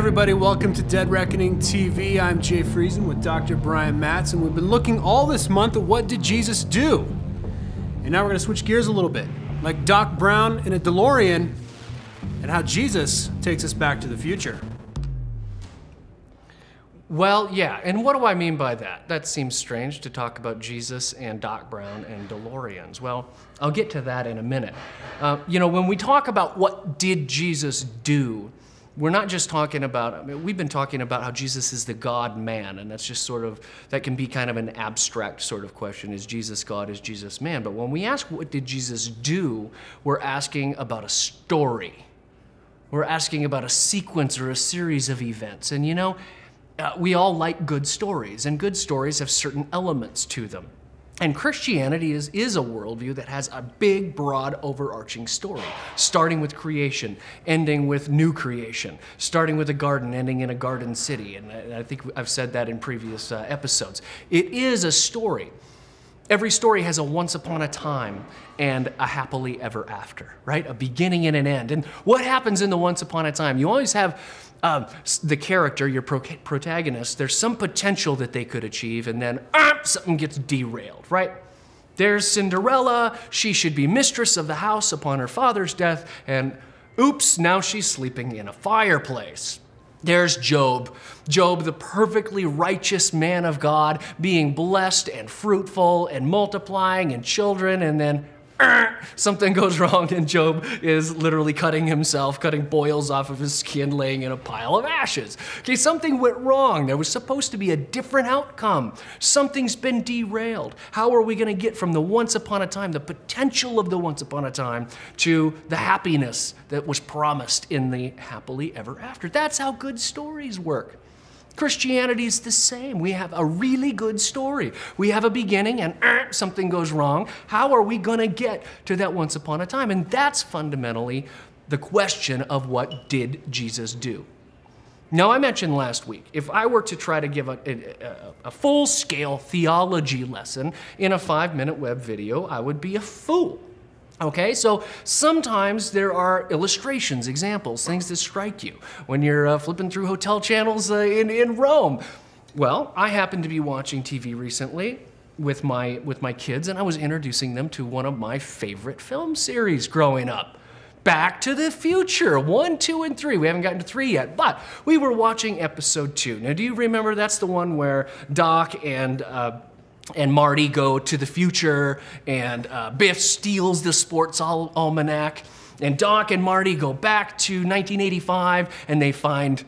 everybody, welcome to Dead Reckoning TV. I'm Jay Friesen with Dr. Brian Matz, and we've been looking all this month at what did Jesus do? And now we're gonna switch gears a little bit, like Doc Brown in a DeLorean, and how Jesus takes us back to the future. Well, yeah, and what do I mean by that? That seems strange to talk about Jesus and Doc Brown and DeLoreans. Well, I'll get to that in a minute. When we talk about what did Jesus do, we're not just talking about, we've been talking about how Jesus is the God-man, and that's just sort of, that can be kind of an abstract sort of question. Is Jesus God? Is Jesus man? But when we ask what did Jesus do, we're asking about a story. We're asking about a sequence or a series of events. And we all like good stories, and good stories have certain elements to them. And Christianity is a worldview that has a big, broad, overarching story, starting with creation, ending with new creation, starting with a garden, ending in a garden city. And I think I've said that in previous episodes. It is a story. Every story has a once upon a time and a happily ever after, right? A beginning and an end. And what happens in the once upon a time? You always have the character, your protagonist, there's some potential that they could achieve, and then something gets derailed, right? There's Cinderella. She should be mistress of the house upon her father's death, and oops, now she's sleeping in a fireplace. There's Job. Job, the perfectly righteous man of God, being blessed and fruitful and multiplying and children, and then something goes wrong and Job is literally cutting boils off of his skin, laying in a pile of ashes. Okay, something went wrong. There was supposed to be a different outcome. Something's been derailed. How are we going to get from the once upon a time, the potential of the once upon a time, to the happiness that was promised in the happily ever after? That's how good stories work. Christianity is the same. We have a really good story. We have a beginning and something goes wrong. How are we going to get to that once upon a time? And that's fundamentally the question of what did Jesus do? Now, I mentioned last week, if I were to try to give a full-scale theology lesson in a 5-minute web video, I would be a fool. Okay, so sometimes there are illustrations, examples, things that strike you when you're flipping through hotel channels in Rome. Well, I happened to be watching TV recently with my kids, and I was introducing them to one of my favorite film series growing up. Back to the Future, 1, 2, and 3. We haven't gotten to 3 yet, but we were watching episode 2. Now, do you remember that's the one where Doc and Marty go to the future, and Biff steals the sports almanac, and Doc and Marty go back to 1985, and they find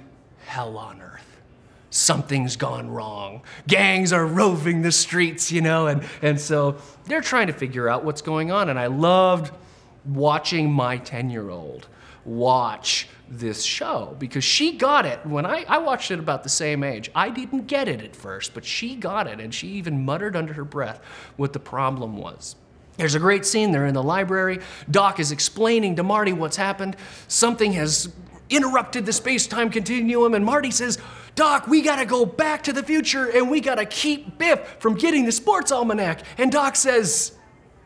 hell on earth. Something's gone wrong. Gangs are roving the streets, and so they're trying to figure out what's going on, and I loved watching my 10-year-old watch this show because she got it. When I watched it about the same age, I didn't get it at first, but she got it, and she even muttered under her breath what the problem was. There's a great scene there in the library. Doc is explaining to Marty what's happened. Something has interrupted the space-time continuum, and Marty says, Doc, we gotta go back to the future, and we gotta keep Biff from getting the sports almanac. And Doc says,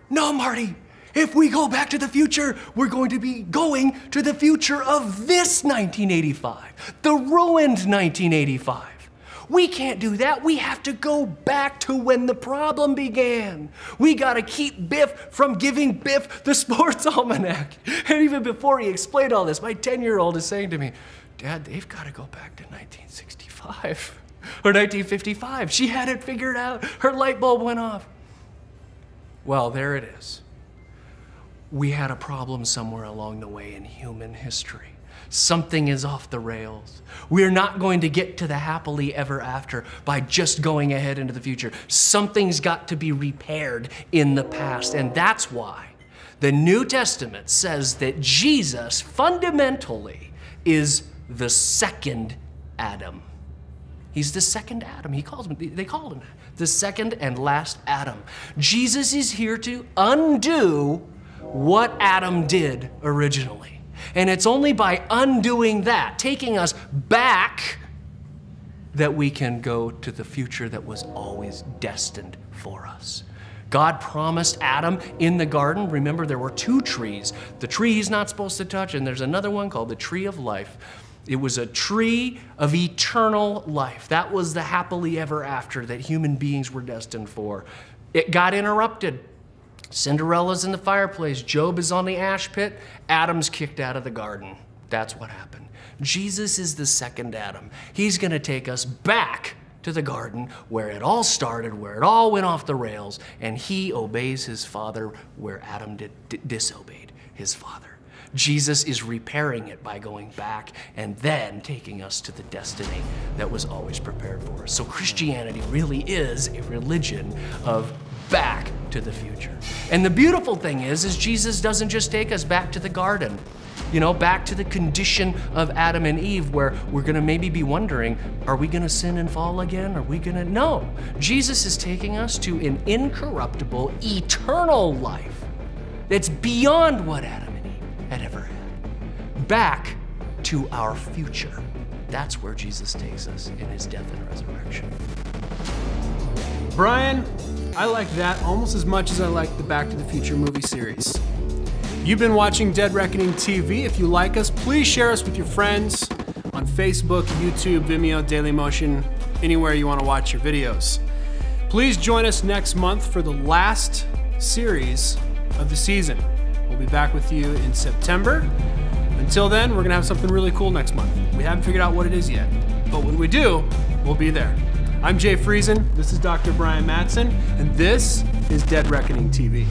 no, Marty, if we go back to the future, we're going to be going to the future of this 1985, the ruined 1985. We can't do that. We have to go back to when the problem began. We gotta keep Biff from giving Biff the sports almanac. And even before he explained all this, my 10-year-old is saying to me, Dad, they've gotta go back to 1965 or 1955. She had it figured out. Her light bulb went off. Well, there it is. We had a problem somewhere along the way in human history. Something is off the rails. We're not going to get to the happily ever after by just going ahead into the future. Something's got to be repaired in the past, and that's why the New Testament says that Jesus fundamentally is the second Adam. He's the second Adam. They call him the second and last Adam. Jesus is here to undo what Adam did originally. And it's only by undoing that, taking us back, that we can go to the future that was always destined for us. God promised Adam in the garden, remember there were 2 trees, the tree he's not supposed to touch, and there's another one called the tree of life. It was a tree of eternal life. That was the happily ever after that human beings were destined for. It got interrupted. Cinderella's in the fireplace. Job is on the ash pit. Adam's kicked out of the garden. That's what happened. Jesus is the second Adam. He's going to take us back to the garden where it all started, where it all went off the rails, and he obeys his father where Adam disobeyed his father. Jesus is repairing it by going back and then taking us to the destiny that was always prepared for us. So Christianity really is a religion of back to the future. And the beautiful thing is Jesus doesn't just take us back to the garden, you know, back to the condition of Adam and Eve, where we're gonna maybe be wondering, are we gonna sin and fall again? Are we gonna? No. Jesus is taking us to an incorruptible, eternal life that's beyond what Adam and Eve had ever had. Back to our future. That's where Jesus takes us in his death and resurrection. Brian, I like that almost as much as I like the Back to the Future movie series. You've been watching Dead Reckoning TV. If you like us, please share us with your friends on Facebook, YouTube, Vimeo, Dailymotion, anywhere you want to watch your videos. Please join us next month for the last series of the season. We'll be back with you in September. Until then, we're gonna have something really cool next month. We haven't figured out what it is yet, but when we do, we'll be there. I'm Jay Friesen, this is Dr. Brian Mattson, and this is Dead Reckoning TV.